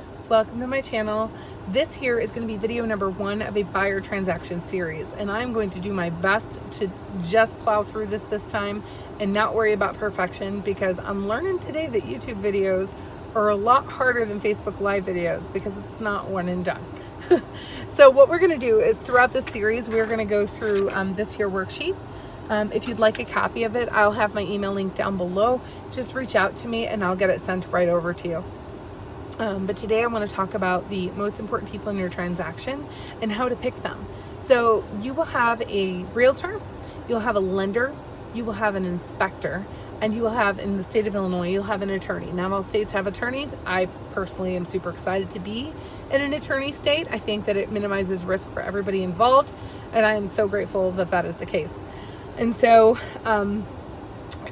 guys, welcome to my channel. This here is going to be video number 1 of a buyer transaction series, and I'm going to do my best to just plow through this time and not worry about perfection, because I'm learning today that YouTube videos are a lot harder than Facebook Live videos because it's not one and done. So what we're going to do is throughout this series we're going to go through this here worksheet. If you'd like a copy of it, I'll have my email link down below. Just reach out to me and I'll get it sent right over to you. But today I want to talk about the most important people in your transaction and how to pick them. So you will have a realtor, you'll have a lender, you will have an inspector, and you will have, in the state of Illinois, you'll have an attorney. Not all states have attorneys. I personally am super excited to be in an attorney state. I think that it minimizes risk for everybody involved, and I am so grateful that that is the case. And so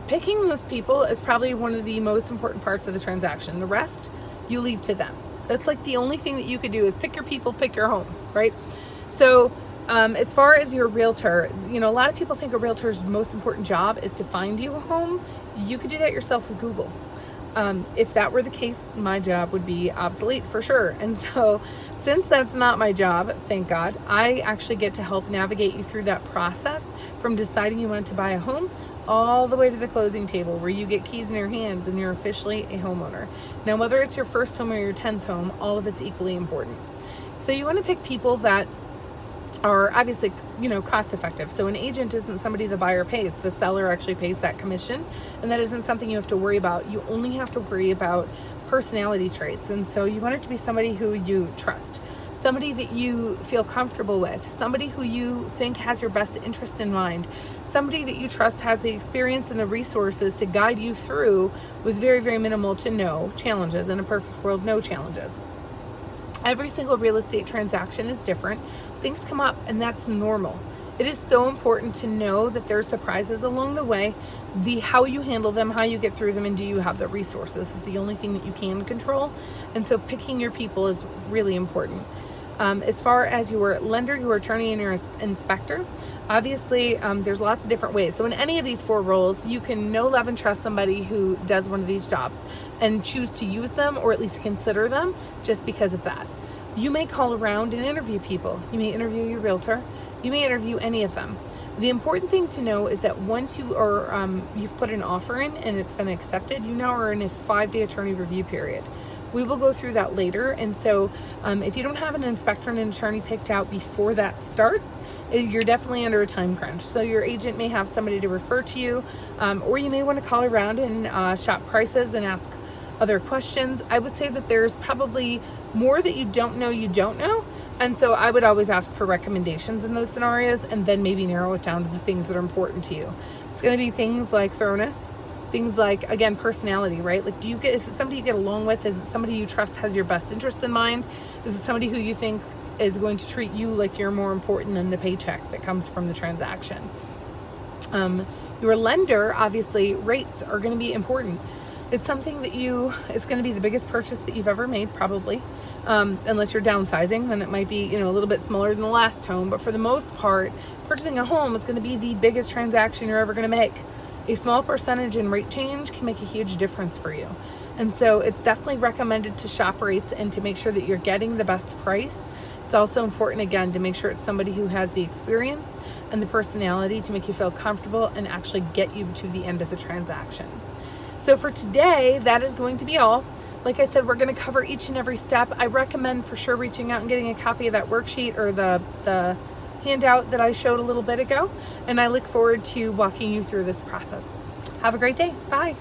picking those people is probably one of the most important parts of the transaction. The rest you leave to them. That's like the only thing that you could do is pick your people, pick your home, right? So as far as your realtor, you know, a lot of people think a realtor's most important job is to find you a home. You could do that yourself with Google. If that were the case, my job would be obsolete for sure. And so since that's not my job, thank God, I actually get to help navigate you through that process from deciding you want to buy a home all the way to the closing table where you get keys in your hands and you're officially a homeowner. Now, whether it's your first home or your 10th home, all of it's equally important. So you want to pick people that are obviously, you know, cost effective. So an agent isn't somebody the buyer pays. The seller actually pays that commission, and that isn't something you have to worry about. You only have to worry about personality traits. And so you want it to be somebody who you trust, somebody that you feel comfortable with, somebody who you think has your best interest in mind, somebody that you trust has the experience and the resources to guide you through with very, very minimal to no challenges. In a perfect world, no challenges. Every single real estate transaction is different. Things come up, and that's normal. It is so important to know that there's surprises along the way. How you handle them, how you get through them, and do you have the resources is the only thing that you can control. And so picking your people is really important. As far as your lender, your attorney, and your inspector, obviously there's lots of different ways. So in any of these 4 roles, you can know, love, and trust somebody who does one of these jobs and choose to use them, or at least consider them just because of that. You may call around and interview people. You may interview your realtor. You may interview any of them. The important thing to know is that once you are, you've put an offer in and it's been accepted, you now are in a 5-day attorney review period. We will go through that later. And so if you don't have an inspector and an attorney picked out before that starts, you're definitely under a time crunch. So your agent may have somebody to refer to you, or you may want to call around and shop prices and ask other questions. I would say that there's probably more that you don't know. And so I would always ask for recommendations in those scenarios, and then maybe narrow it down to the things that are important to you. It's going to be things like thoroughness, things like, again, personality, right? Like, is it somebody you get along with? Is it somebody you trust has your best interest in mind? Is it somebody who you think is going to treat you like you're more important than the paycheck that comes from the transaction? Your lender, obviously, rates are going to be important. It's something that it's going to be the biggest purchase that you've ever made, probably, unless you're downsizing, then it might be, you know, a little bit smaller than the last home. But for the most part, purchasing a home is going to be the biggest transaction you're ever going to make. A small percentage in rate change can make a huge difference for you. And so it's definitely recommended to shop rates and to make sure that you're getting the best price. It's also important, again, to make sure it's somebody who has the experience and the personality to make you feel comfortable and actually get you to the end of the transaction. So for today, that is going to be all. Like I said, we're going to cover each and every step. I recommend for sure reaching out and getting a copy of that worksheet or the handout that I showed a little bit ago. And I look forward to walking you through this process. Have a great day. Bye.